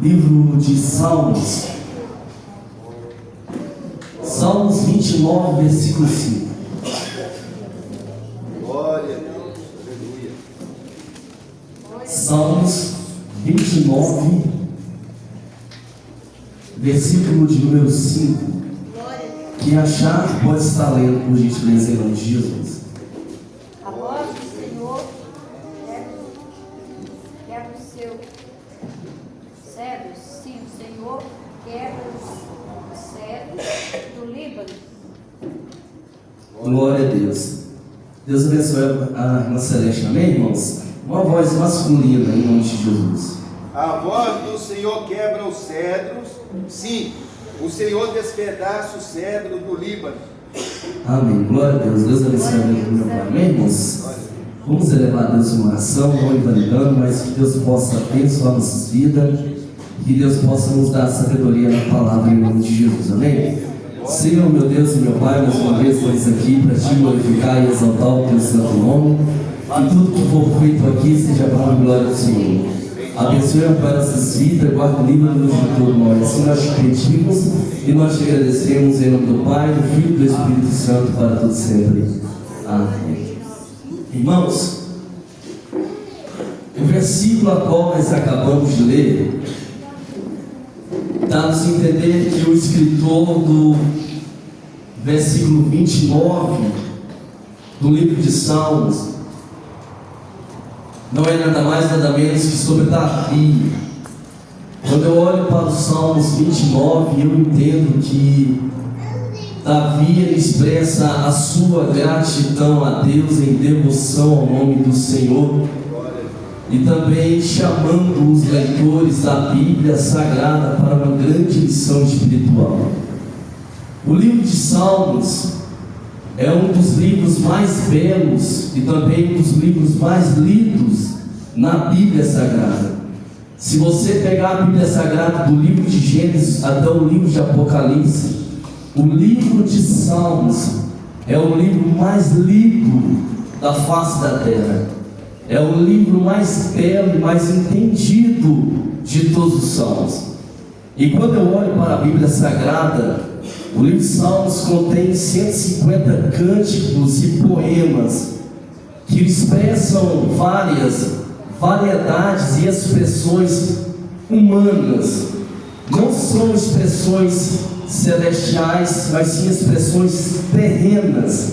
Livro de Salmos, Salmos 29, versículo 5. Glória a Deus, aleluia. Salmos 29, versículo de número 5. Quem achar pode estar lendo, por gentileza, em nome de Jesus. A voz do Senhor quebra os seus cedros. Sim, o Senhor quebra os cedros do Líbano. Glória a Deus. Deus abençoe a irmã Celeste, amém, irmãos? Uma voz masculina, em nome de Jesus. A voz do Senhor quebra os cedros. Sim, o Senhor despedaça o cedro do Líbano. Amém. Glória a Deus. Deus abençoe a vida do meu Pai. Amém, irmãos? Vamos elevar a Deus em oração, não invalidando, mas que Deus possa abençoar nossas vidas, que Deus possa nos dar sabedoria na palavra em nome de Jesus. Amém? Senhor, meu Deus e meu Pai, mais uma vez estamos aqui para te glorificar e exaltar o teu santo nome. Que tudo que for feito aqui seja para a glória do Senhor. Abençoe, Pai, nossas vidas, guarda o livro de todo nós. Assim nós te pedimos e nós te agradecemos em nome do Pai, do Filho e do Espírito Santo para todo sempre. Amém. Irmãos, o versículo a qual nós acabamos de ler dá-nos a entender que o escritor do versículo 29 do livro de Salmos não é nada mais, nada menos que sobre Davi. Quando eu olho para os Salmos 29, eu entendo que Davi ele expressa a sua gratidão a Deus em devoção ao nome do Senhor e também chamando os leitores da Bíblia Sagrada para uma grande lição espiritual. O livro de Salmos é um dos livros mais belos e também um dos livros mais lidos na Bíblia Sagrada. Se você pegar a Bíblia Sagrada do livro de Gênesis até o livro de Apocalipse, o livro de Salmos é o livro mais lido da face da terra. É o livro mais belo e mais entendido de todos os Salmos. E quando eu olho para a Bíblia Sagrada, o livro de Salmos contém 150 cânticos e poemas que expressam variedades e expressões humanas. Não são expressões celestiais, mas sim expressões terrenas,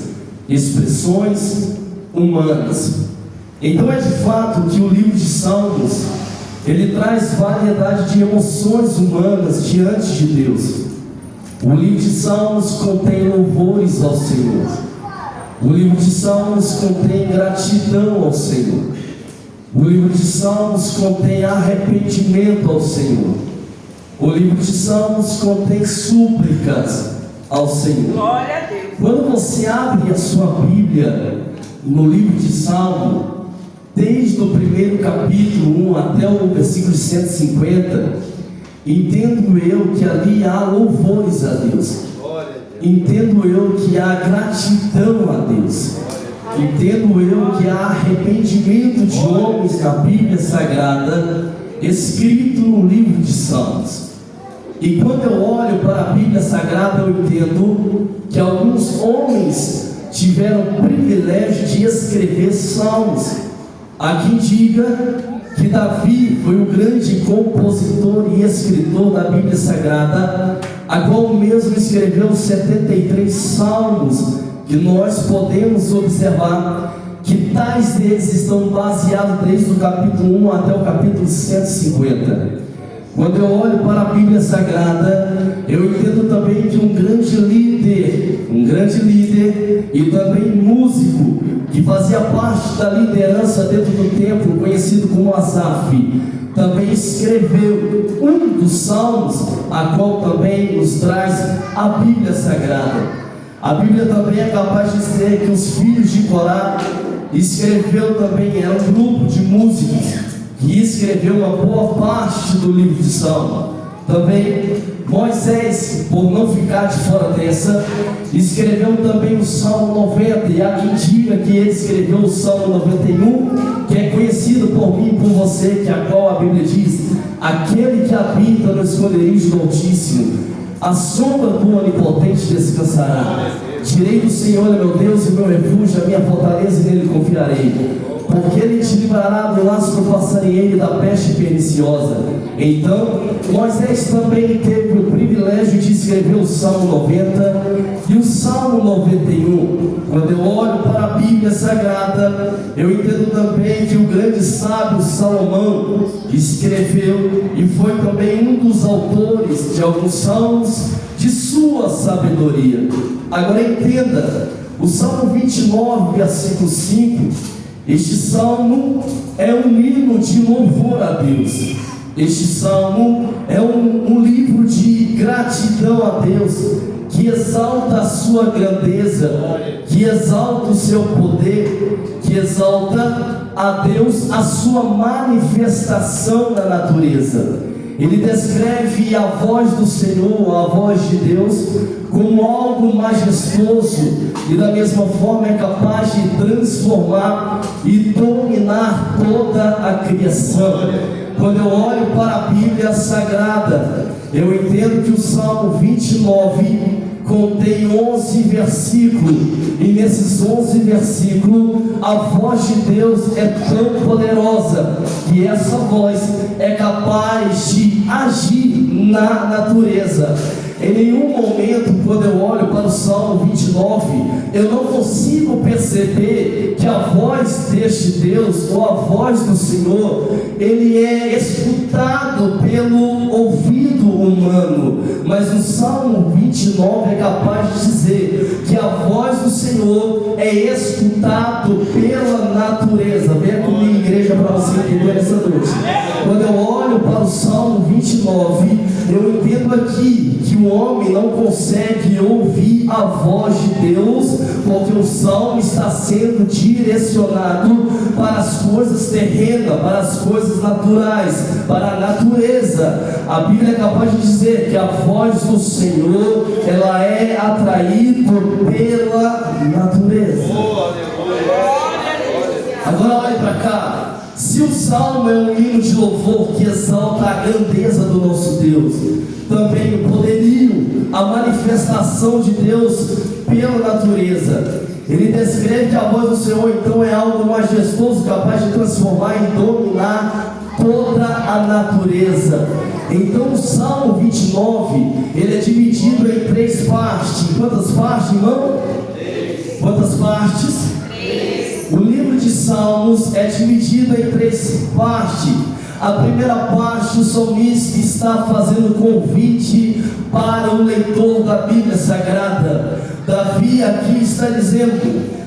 expressões humanas. Então é de fato que o livro de Salmos ele traz variedade de emoções humanas diante de Deus. O livro de Salmos contém louvores ao Senhor. O livro de Salmos contém gratidão ao Senhor. O livro de Salmos contém arrependimento ao Senhor. O livro de Salmos contém súplicas ao Senhor. Glória a Deus. Quando você abre a sua Bíblia no livro de Salmo, desde o primeiro capítulo 1 até o versículo 150, entendo eu que ali há louvores a Deus. Entendo eu que há gratidão a Deus. Entendo eu que há arrependimento de homens na Bíblia Sagrada, escrito no livro de Salmos. E quando eu olho para a Bíblia Sagrada, eu entendo que alguns homens tiveram o privilégio de escrever salmos. Há quem diga que Davi foi o grande compositor e escritor da Bíblia Sagrada, a qual mesmo escreveu 73 salmos, que nós podemos observar que tais deles estão baseados desde o capítulo 1 até o capítulo 150. Quando eu olho para a Bíblia Sagrada, eu entendo também que um grande líder e também músico, que fazia parte da liderança dentro do templo, conhecido como Asaf, também escreveu um dos salmos, a qual também nos traz a Bíblia Sagrada. A Bíblia também é capaz de dizer que os filhos de Corá escreveu também, era um grupo de músicos que escreveu uma boa parte do livro de Salmo. Também Moisés, por não ficar de fora dessa, escreveu também o Salmo 90, e há quem diga que ele escreveu o Salmo 91, que é conhecido por mim e por você, que a qual a Bíblia diz: Aquele que habita no esconderijo do Altíssimo, a sombra do Onipotente descansará. Direi do Senhor, é meu Deus e meu refúgio, a minha fortaleza, e nele confiarei. Porque ele te livrará do laço do passarinheiro e da peste perniciosa. Então, Moisés também teve o privilégio de escrever o Salmo 90 e o Salmo 91. Quando eu olho para a Bíblia Sagrada, eu entendo também que o grande sábio Salomão escreveu e foi também um dos autores de alguns salmos de sua sabedoria. Agora entenda, o Salmo 29, versículo 5, este salmo é um hino de louvor a Deus. Este salmo é um livro de gratidão a Deus, que exalta a sua grandeza, que exalta o seu poder, que exalta a Deus a sua manifestação na natureza. Ele descreve a voz do Senhor, a voz de Deus, como algo majestoso e da mesma forma é capaz de transformar e dominar toda a criação. Quando eu olho para a Bíblia Sagrada, eu entendo que o Salmo 29 contém 11 versículos, e nesses 11 versículos a voz de Deus é tão poderosa que essa voz é capaz de agir na natureza. Em nenhum momento, quando eu olho para o Salmo 29, eu não consigo perceber que a voz deste Deus, ou a voz do Senhor, ele é escutado pelo ouvido humano. Mas o Salmo 29 é capaz de dizer que a voz do Senhor é escutado pela natureza. Venha comigo, igreja, para você entender essa noite. Quando eu olho para o Salmo 29, eu entendo aqui que o homem não consegue ouvir a voz de Deus, porque o salmo está sendo direcionado para as coisas terrenas, para as coisas naturais, para a natureza. A Bíblia é capaz de dizer que a voz do Senhor, ela é atraída pela natureza. Agora olhe para cá. Se o salmo é um hino de louvor que exalta a grandeza do nosso Deus, também o poderio, a manifestação de Deus pela natureza. Ele descreve que a voz do Senhor então é algo majestoso, capaz de transformar e dominar toda a natureza. Então o Salmo 29, ele é dividido em 3 partes. Quantas partes, irmão? 3. Quantas partes? 3. O livro de Salmos é dividido em 3 partes. A primeira parte, o salmista está fazendo convite para o leitor da Bíblia Sagrada. Davi aqui está dizendo,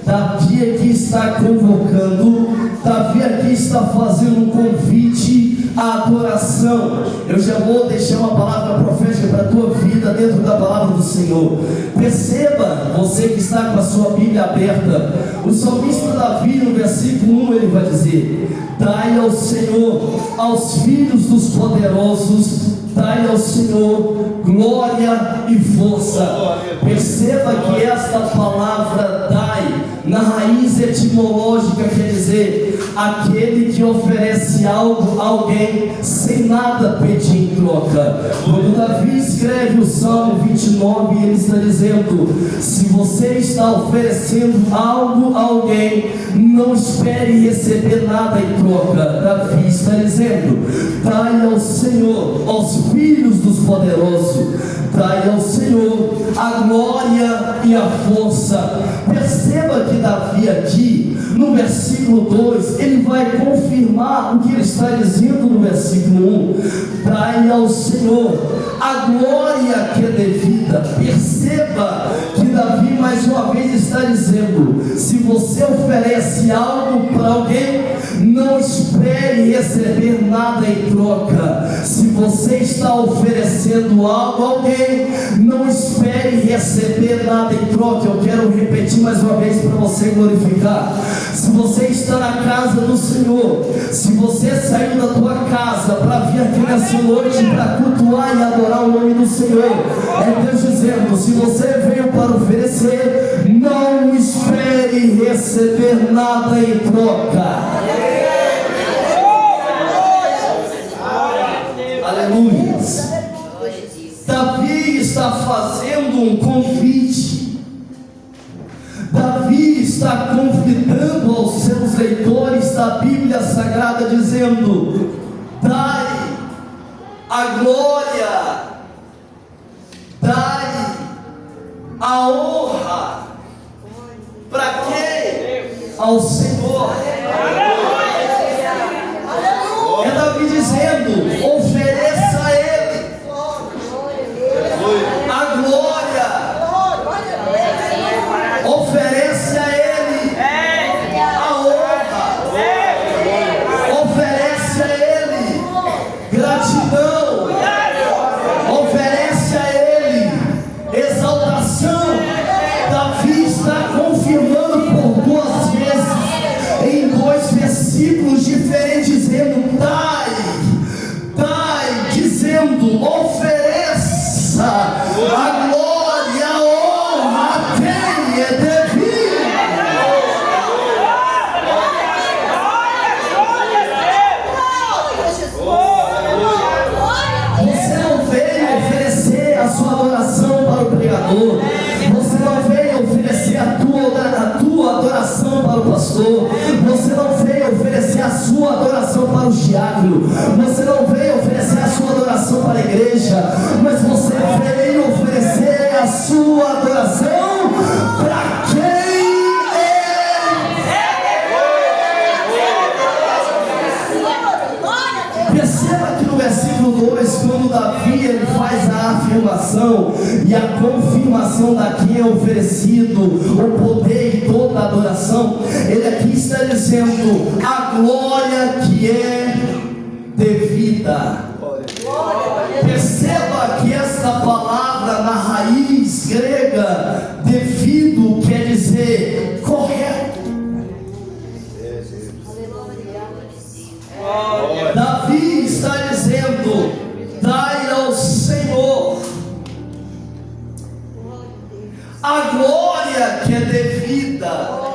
Davi aqui está convocando, Davi aqui está fazendo um convite à adoração. Eu já vou deixar uma palavra profética para a tua vida dentro da palavra do Senhor. Perceba, você que está com a sua Bíblia aberta, o salmista Davi no versículo 1 ele vai dizer: dai ao Senhor, aos filhos dos poderosos, dai ao Senhor glória e força. Perceba que esta palavra dai, na raiz etimológica, quer dizer aquele que oferece algo a alguém sem nada pedir em troca. Quando Davi escreve o Salmo 29, ele está dizendo: se você está oferecendo algo a alguém, não espere receber nada em troca. Davi está dizendo: dai ao Senhor, aos filhos dos poderosos, dai ao Senhor a glória e a força. Perceba que Davi aqui no versículo 2, ele vai confirmar o que ele está dizendo no versículo 1: dai ao Senhor a glória que é devida. Perceba que Davi mais uma vez está dizendo: se você oferece algo para alguém, não espere receber nada em troca. Se você está oferecendo algo a alguém, não espere receber nada em troca. Eu quero repetir mais uma vez para você glorificar. Se você está na casa do Senhor, se você saiu da tua casa para vir aqui nessa noite para cultuar e adorar o nome do Senhor, é Deus dizendo: se você veio para oferecer, não espere receber nada em troca. Aleluia. Davi está fazendo um convite. Davi está convidando aos seus leitores da Bíblia Sagrada, dizendo: dai a glória, dai a honra. Para quem? Ao Senhor. É Davi dizendo: ofereça a Ele a glória, oferece a Ele a honra, oferece a Ele gratidão, oferece a Ele exaltação. Davi está confirmando por duas vezes, em dois versículos diferentes, dizendo: dai, dizendo, ofereça a glória, a honra a quem é devido. Você não veio oferecer a sua adoração para o pregador, você não veio oferecer a tua adoração para o pastor, você não veio oferecer a sua adoração para o diácono, você não veio oferecer a sua adoração para a igreja, mas você veio oferecer a sua adoração para quem é. Perceba que no versículo 2, quando Davi ele faz a afirmação e a confirmação da quem é oferecido o poder e toda a adoração, ele aqui está dizendo a glória que é devida. Perceba que esta palavra na raiz grega, devido, quer dizer correto. Davi está dizendo: dai ao Senhor a glória que é devida.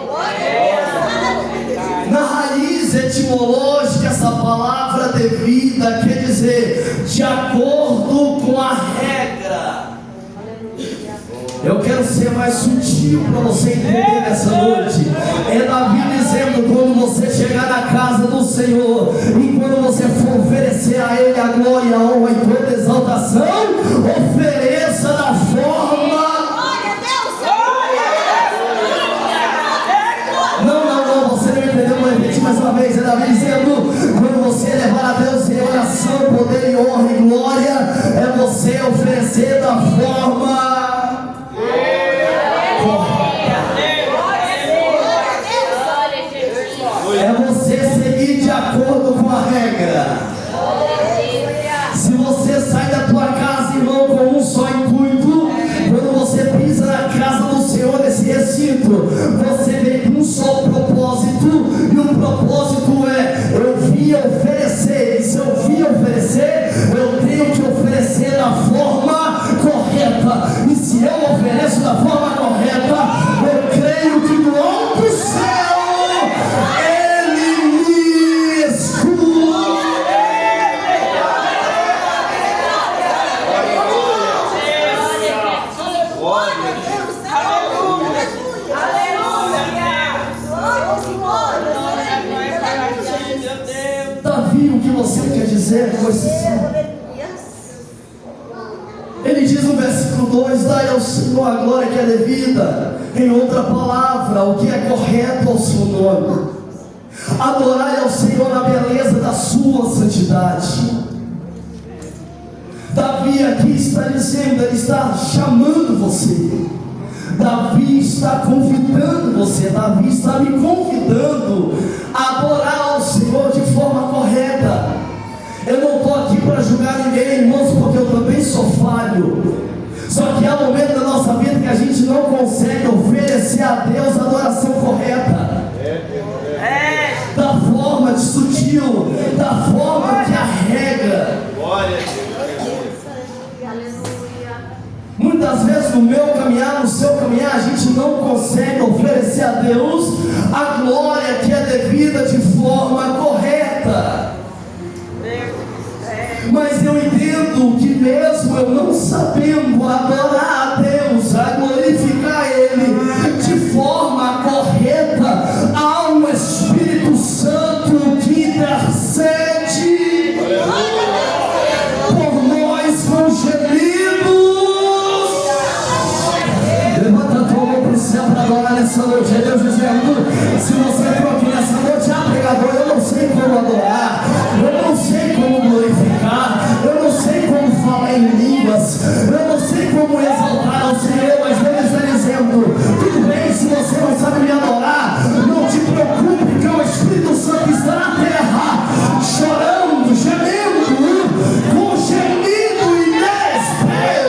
Na raiz etimológica, essa palavra devida quer dizer de acordo com a regra. Eu quero ser mais sutil para você entender nessa noite. É Davi dizendo: quando você chegar na casa do Senhor e quando você for oferecer a Ele a glória, a honra e toda exaltação, ofereça da forma. Não, você não entendeu, mas repete mais uma vez. É Davi dizendo: quando você levar a Deus em oração, poder e honra e glória, é você oferecer da forma. É você seguir de acordo com a regra. Se você sai da tua casa, irmão, com um só intuito, quando você pisa na casa do Senhor, nesse recinto, você vem com um só propósito, e o propósito é: eu vim oferecer, e se eu vim oferecer, eu tenho que oferecer da forma correta, e se eu ofereço da forma correta, eu creio que do alto céu você quer dizer com esse Ele diz no versículo 2: dai ao Senhor a glória que é devida. Em outra palavra, o que é correto ao seu nome. Adorai ao Senhor na beleza da sua santidade. Davi aqui está dizendo, ele está chamando você. Davi está convidando você. Davi está me convidando a adorar ao Senhor de forma correta. Eu não estou aqui para julgar ninguém, irmãos, porque eu também sou falho. Só que há momentos da nossa vida que a gente não consegue oferecer a Deus a adoração correta, da forma de sutil, da forma que a regra. Muitas vezes no meu caminhar, no seu caminhar, a gente não consegue oferecer a Deus a glória que é devida de forma correta. Mas eu entendo que mesmo eu não sabendo adorar a Deus, a glorificar Ele de forma correta, há um Espírito Santo que intercede por nós com gemidos. Levanta a tua mão para o céu para adorar nessa noite. É Deus dizendo: se você entrou aqui nessa noite, pregador, eu não sei como adorar, eu não sei como glorificar, eu não sei como falar em línguas, eu não sei como exaltar ao Senhor, mas Deus está dizendo: tudo bem, se você não sabe me adorar, não te preocupe, porque o Espírito Santo está na terra, chorando, gemendo, com gemido inexprimível.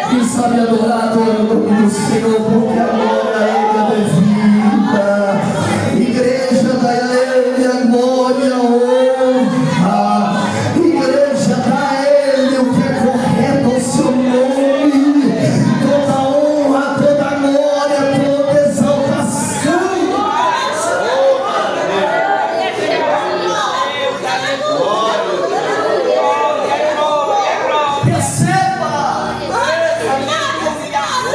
Quem sabe adorar, adora o nome do Senhor, porque a glória a Ele é devida. Igreja, dá a Ele a glória e a honra. Igreja, dá a Ele o que é correto ao seu nome. Toda honra, toda glória, toda exaltação. Perceba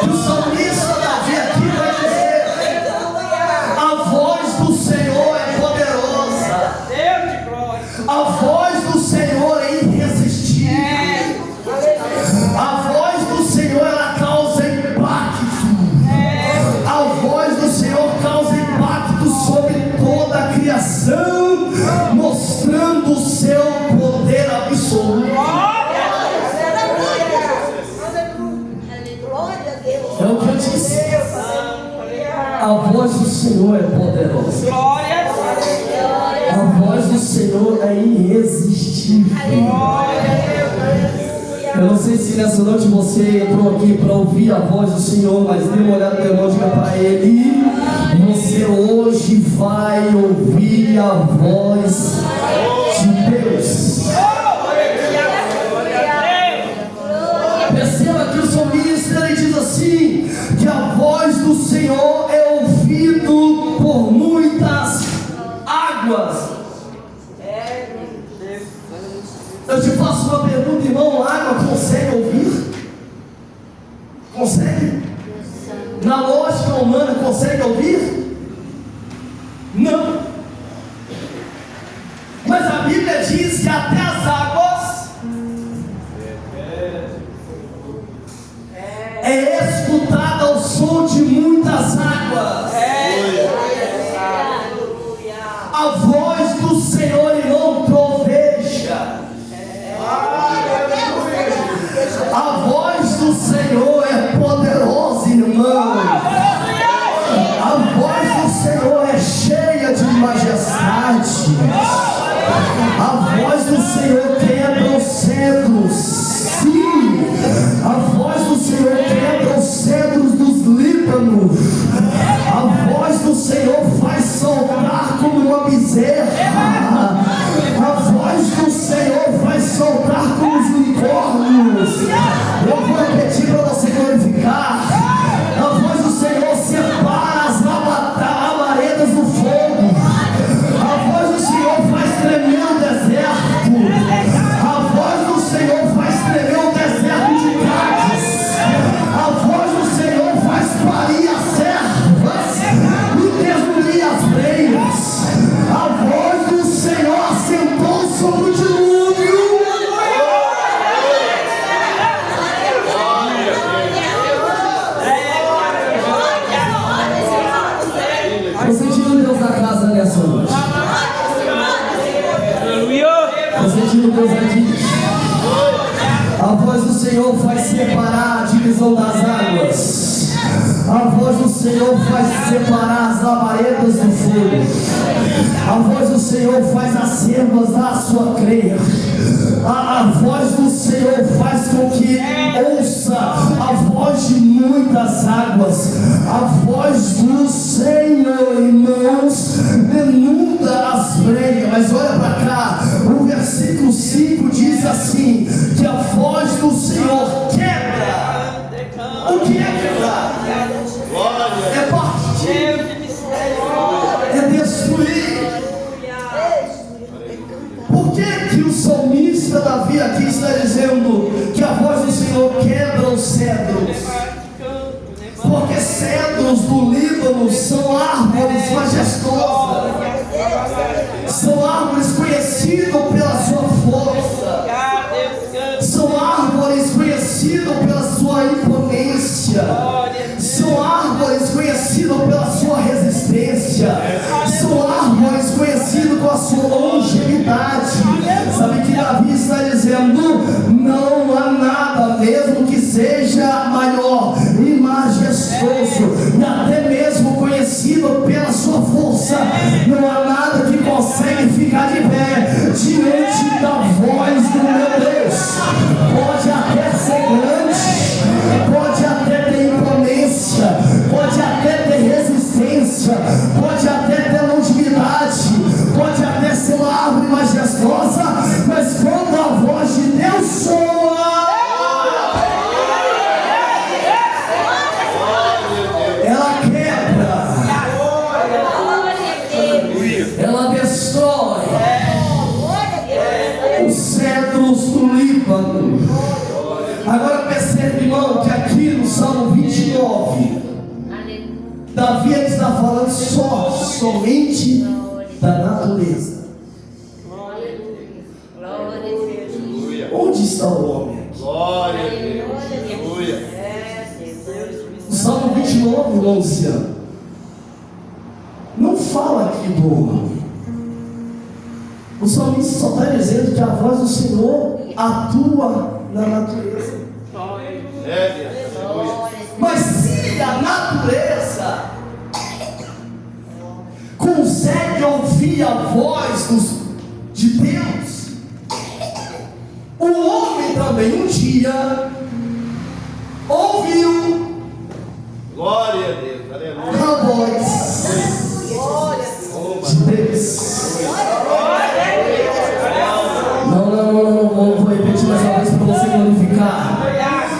que o salmista Davi aqui vai dizer: a voz do Senhor é poderosa, a voz do Senhor é irresistível, a voz do Senhor ela causa impacto, a voz do Senhor causa impacto sobre toda a criação, mostrando o seu poder absoluto. É o que eu disse. A voz do Senhor é poderosa. A voz do Senhor é irresistível. Eu não sei se nessa noite você entrou aqui para ouvir a voz do Senhor, mas dê uma olhada teológica para Ele. Você hoje vai ouvir a voz de Deus. Perceba que o salmista ele diz assim: que a voz do Senhor é ouvido por muitas águas. Eu te faço uma pergunta, irmão: a água consegue ouvir? Consegue? Na lógica humana, consegue ouvir? Não. Mas a Bíblia diz que até as águas é escutada o som de muitas águas. A voz do Senhor, irmão, troveja. A voz do Senhor é poderosa, irmão. A voz do Senhor é cheia de majestade. A voz do Senhor quebra os cedros. Sim, a voz do Senhor quebra os cedros dos Líbanos. A voz do Senhor faz saltar como uma bezerra. A voz do Senhor faz saltar como os unicórnios. Eu vou repetir para você glorificar. A voz do Senhor separa as labaredas do fogo. A voz do Senhor faz tremer o deserto. A voz do Senhor faz tremer o deserto de Cádiz. A voz do Senhor faz parir as servas e desnudrir as breiras. A voz do Senhor assentou sobre o dilúvio. Eu senti o Deus da casa nessa noite. Eu senti o Deus aqui. A voz do Senhor faz separar a divisão das águas. A voz do Senhor faz separar as labaredas do fogo. A voz do Senhor faz as servas dar sua creia. A voz do Senhor faz com que ouça a voz de muitas águas. A voz do Senhor, irmãos, inunda as breiras. Mas olha para cá, o versículo 5 diz assim: que a voz do Senhor quebra. O que é quebrar? É partir, é destruir. o salmista Davi aqui está dizendo que a voz do Senhor quebra os cedros, porque cedros do Líbano são árvores majestosas, são árvores conhecidas pela sua força, são árvores conhecidas pela sua imponência, são árvores conhecidas pela sua resistência, são árvores conhecidas com a sua longevidade. Sabe que Davi está dizendo: não há nada, mesmo que seja maior e majestoso, e até mesmo conhecido pela sua força, não há nada que consegue ficar de pé diante da voz do meu Deus. Pode até ser grande, pode até ter imponência, pode até ter resistência, pode até ter longevidade, pode até ser uma árvore majestosa, mas quando a voz de Deus soa, ela quebra, ela destrói os cedros do Líbano. Agora percebe, irmão, que aqui no Salmo 29, Davi está falando somente da natureza. Onde está o homem aqui? Glória a Deus. O Salmo 29, 11, não fala aqui do homem. O salmista só está dizendo que a voz do Senhor atua na natureza. Mas se a natureza consegue ouvir a voz de Deus, o homem também um dia ouviu Glória a Deus. Aleluia. a voz de Deus. Não, vou repetir mais uma vez para você glorificar.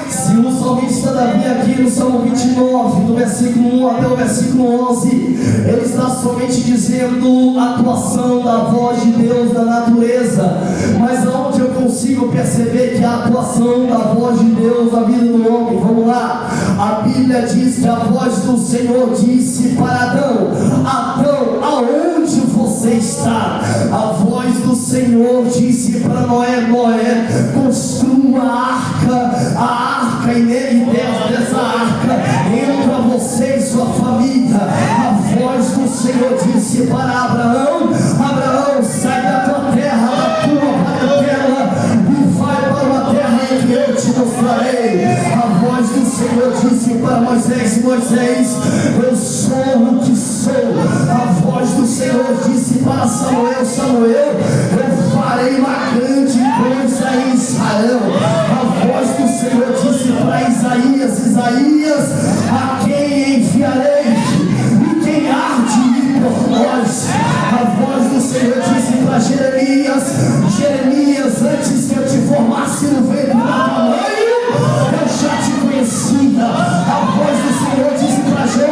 Se o salmista Davi aqui no Salmo 29, do versículo 1 até o versículo 11, ele está somente dizendo a atuação da voz de Deus na natureza, mas aonde eu consigo perceber que a atuação da voz de Deus na vida do homem? Vamos lá, a Bíblia diz que a voz do Senhor disse para Adão: Adão, aonde você está? A voz do Senhor disse para Noé: Noé, construa a arca, e nele, dentro dessa arca, entra você e sua família. A voz do Senhor disse para Abraão: Abraão, sai da tua terra, da tua parentela, e vai para uma terra em que eu te mostrarei. A voz do Senhor disse para Moisés: Moisés, eu sou o que sou. A voz do Senhor disse para Samuel: Samuel, eu farei uma grande coisa em Israel. A voz do Senhor disse para Isaías: Isaías, a quem enviarei? E quem há de ir por nós? A voz do Senhor disse para Jeremias: Jeremias, antes que eu te formasse no ventre da tua mãe, eu já te conhecia. A voz do Senhor disse para Jó: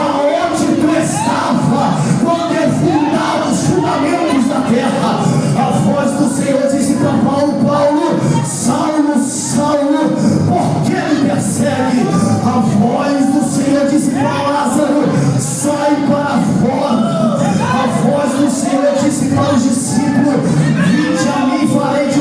aonde tu estava quando eu fundava os fundamentos da terra? A voz do Senhor disse para Paulo: Paulo, Saulo, Saulo, por que me persegue? A voz do Senhor disse para Lázaro: sai para fora. A voz do Senhor disse para os discípulos: vinde a mim, farei de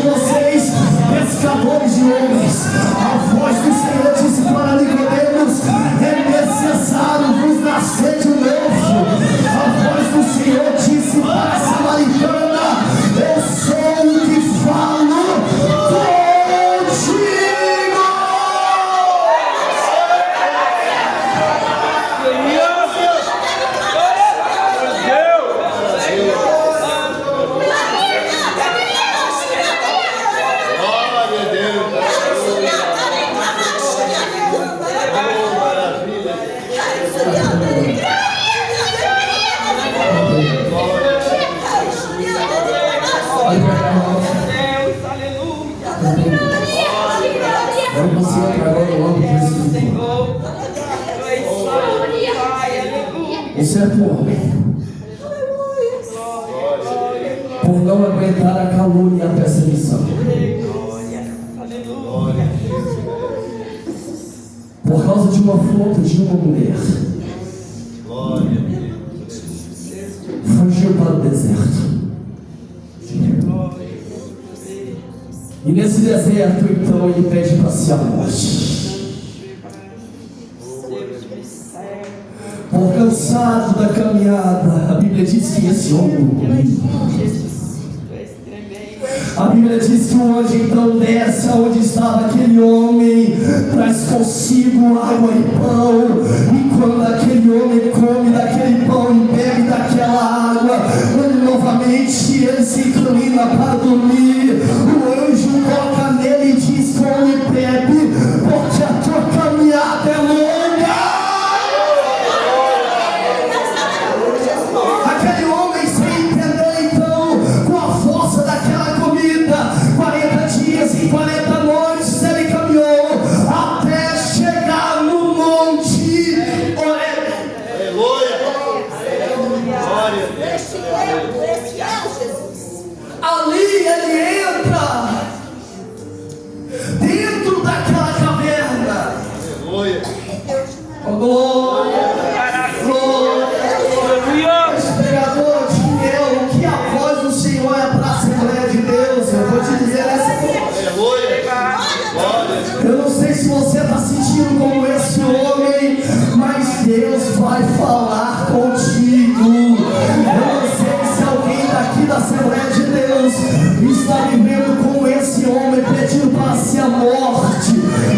por não aguentar a calúnia e a perseguição, por causa de uma foto de uma mulher, fugiu para o deserto. E nesse deserto, então, ele pede para si a morte. Por cansado da caminhada, a Bíblia diz que esse homem morreu. A Bíblia diz que o anjo então desce aonde estava aquele homem, traz consigo água e pão, e quando aquele homem come daquele pão e bebe daquela água, ele novamente ele se inclina para dormir. O anjo toca nele e diz: come e bebe, porque a tua caminhada é longa. Aquele homem, sem entender então, com a força daquela comida, 40 dias e 40 noites ele caminhou até chegar no monte Horebe. Ali ele entra dentro daquela caverna. Oh, glória, glória. Pregador de Deus, que a voz do Senhor é para a Assembleia de Deus. Eu vou te dizer essa coisa. Eu não sei se você está sentindo como esse homem, mas Deus vai falar contigo. Eu não sei se alguém daqui da Assembleia de Deus está vivendo como esse homem, pedindo para si a morte,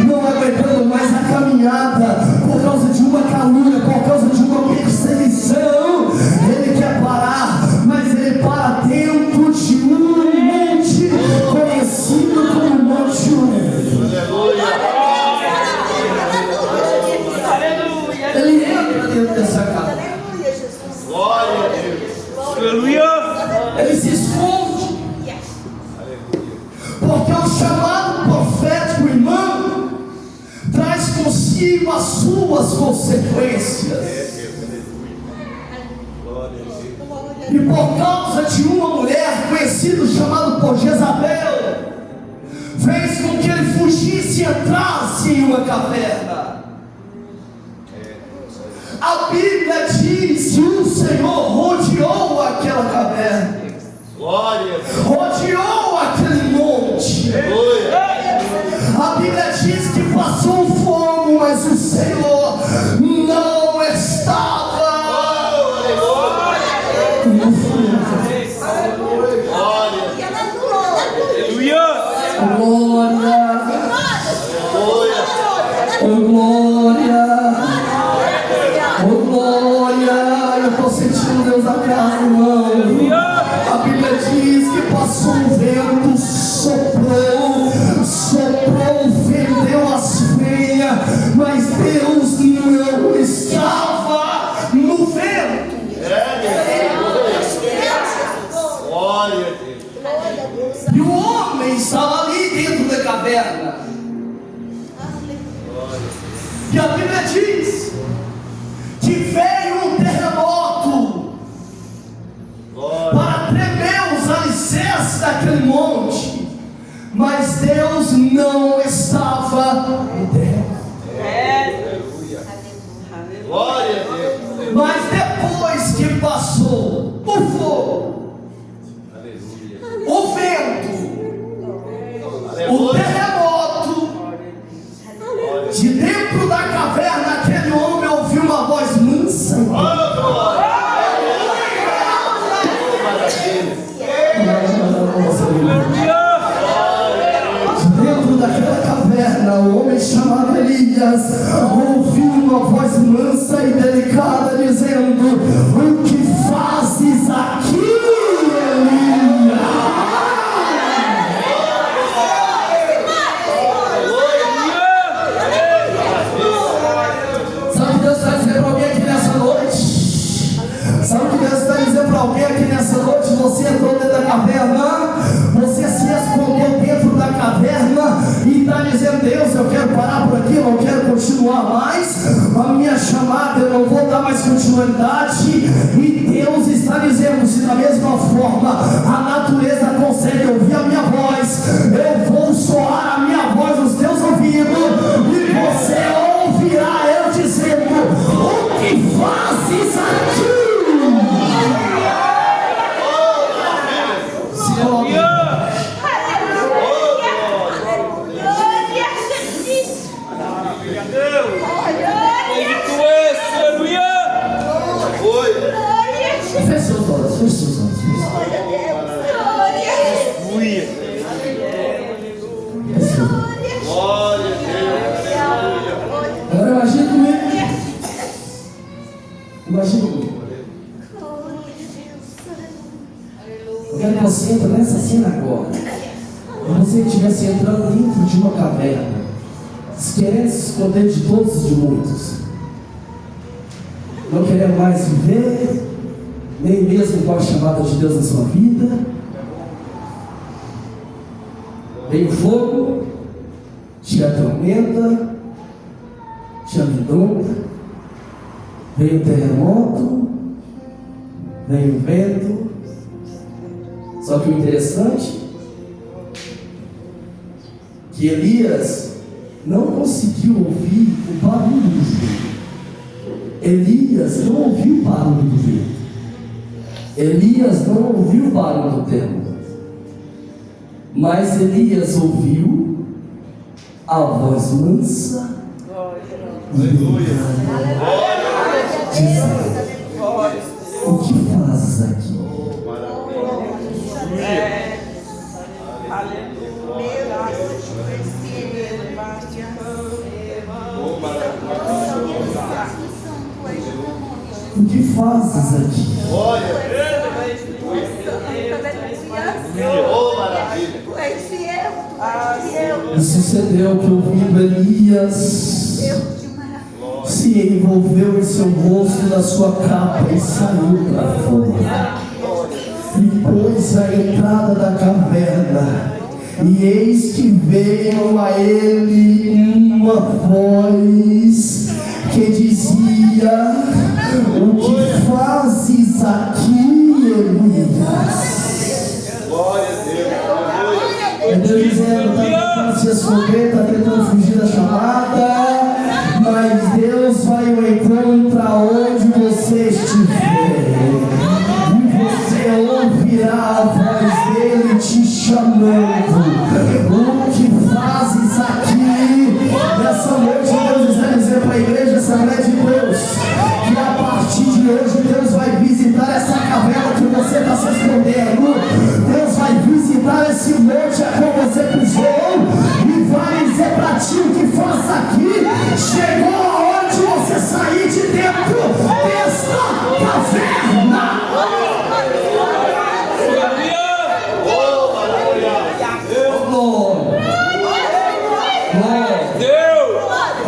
não aguentando mais a caminhada, por causa de uma calúnia, por causa de uma perseguição. Ele quer parar, mas ele para dentro de um monte conhecido como Monte Horebe. Ele entra dentro dessa casa. Ele se esconde, porque o chamado profético, irmão, traz consigo as suas consequências. E por causa de uma mulher conhecida, chamada por Jezabel, fez com que ele fugisse e entrasse em uma caverna. A Bíblia diz que o Senhor rodeou aquela caverna, rodeou aquele monte. A Bíblia diz que passou um fogo, mas o Senhor não estava no fogo. Glória, oh glória, oh glória. Eu estou sentindo Deus da casa, irmão. A Bíblia diz que passou um vento, soprou, fendeu as feias, mas Deus não estava no vento. E o homem estava ali dentro da caverna. E a Bíblia diz que veio um terremoto para tremer os alicerces daquele monte, mas Deus não estava no terremoto. Mas depois que passou o fogo, o vento, o terremoto, de dentro da caverna aquele homem ouviu uma voz mansa. Dentro daquela caverna, o homem chamado Elias ouviu uma voz mansa e delicada dizendo: o que fazes aqui, Elias? Sabe o que Deus está dizendo para alguém aqui nessa noite? Sabe o que Deus está dizendo para alguém aqui nessa noite? Você entrou dentro da caverna, você se escondeu dentro da caverna e está dizendo: Deus, eu quero parar por aqui, eu não quero continuar mais, a minha chamada eu não vou dar mais continuidade. E Deus está dizendo: se da mesma forma a quero que você entre nessa cena agora. É você que estivesse entrando dentro de uma caverna, querendo se esconder de todos e de muitos, não querendo mais viver, nem mesmo com a chamada de Deus na sua vida. Vem o fogo, te atormenta, te amedronta, vem o terremoto, vem o vento. Só que o interessante é que Elias não conseguiu ouvir o barulho do vento. Elias não ouviu o barulho do vento. Elias não ouviu o barulho do terremoto. Mas Elias ouviu a voz mansa e delicada dizendo: o que fazes aqui? O que fazes aqui? E sucedeu que, ouvindo Elias, se envolveu em seu rosto na sua capa e saiu para fora. E pôs a entrada da caverna, e eis que veio a ele uma voz que dizia: o que fazes aqui, Elias? Glória a Deus. É Deus dizendo: está tentando se esconder, está tentando fugir da chamada, mas Deus vai ao encontro aonde você estiver, e você ouvirá a voz dele te chamando. O que fazes aqui? Nessa noite Deus está dizendo para a igreja, essa mulher de Deus, que a partir de hoje Deus vai visitar essa caverna que você está se escondendo. Deus vai visitar esse monte a qual você pisou e vai dizer para ti: o que faz aqui? Chegou a hora de você sair de dentro desta caverna.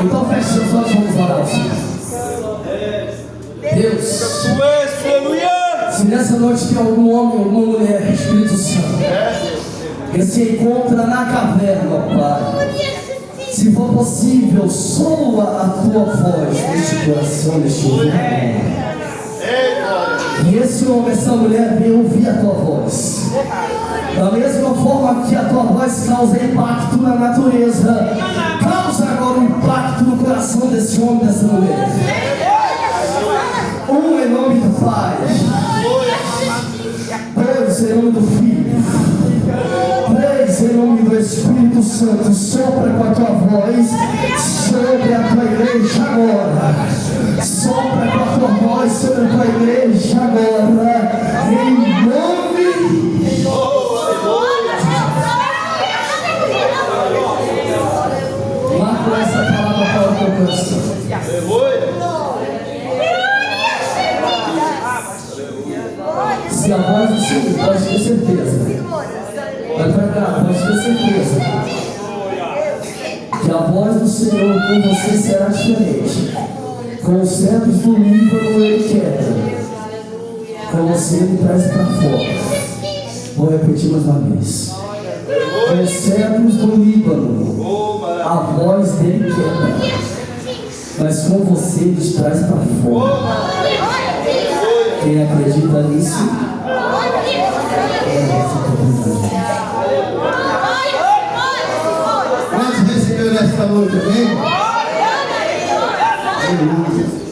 Então feche seus olhos, vamos orar. Deus, se nessa noite tem algum homem, alguma mulher, Espírito Santo, que se encontra na caverna, Pai, se for possível, soa a tua voz neste coração, neste ouvido. E esse homem, essa mulher, vem ouvir a tua voz. Da mesma forma que a tua voz causa impacto na natureza, causa agora um impacto no coração desse homem, dessa mulher. Um em nome do Pai, dois em nome do Filho, três em nome do Espírito Santo. Sopra com a tua voz sobre a tua igreja agora. Sopra com a tua voz sobre a tua igreja agora, em nome marca essa palavra para o teu coração. Se a voz do Senhor, pode ter certeza, vai pregar, pode ter certeza que a voz do Senhor com você será diferente. Com os cedros do Líbano ele quebra, com você ele traz para fora. Vou repetir mais uma vez. Com os cedros do Líbano a voz dele quebra, mas com você ele traz para fora. Quem acredita nisso? Quantos recebeu nesta noite, amém? Aleluia.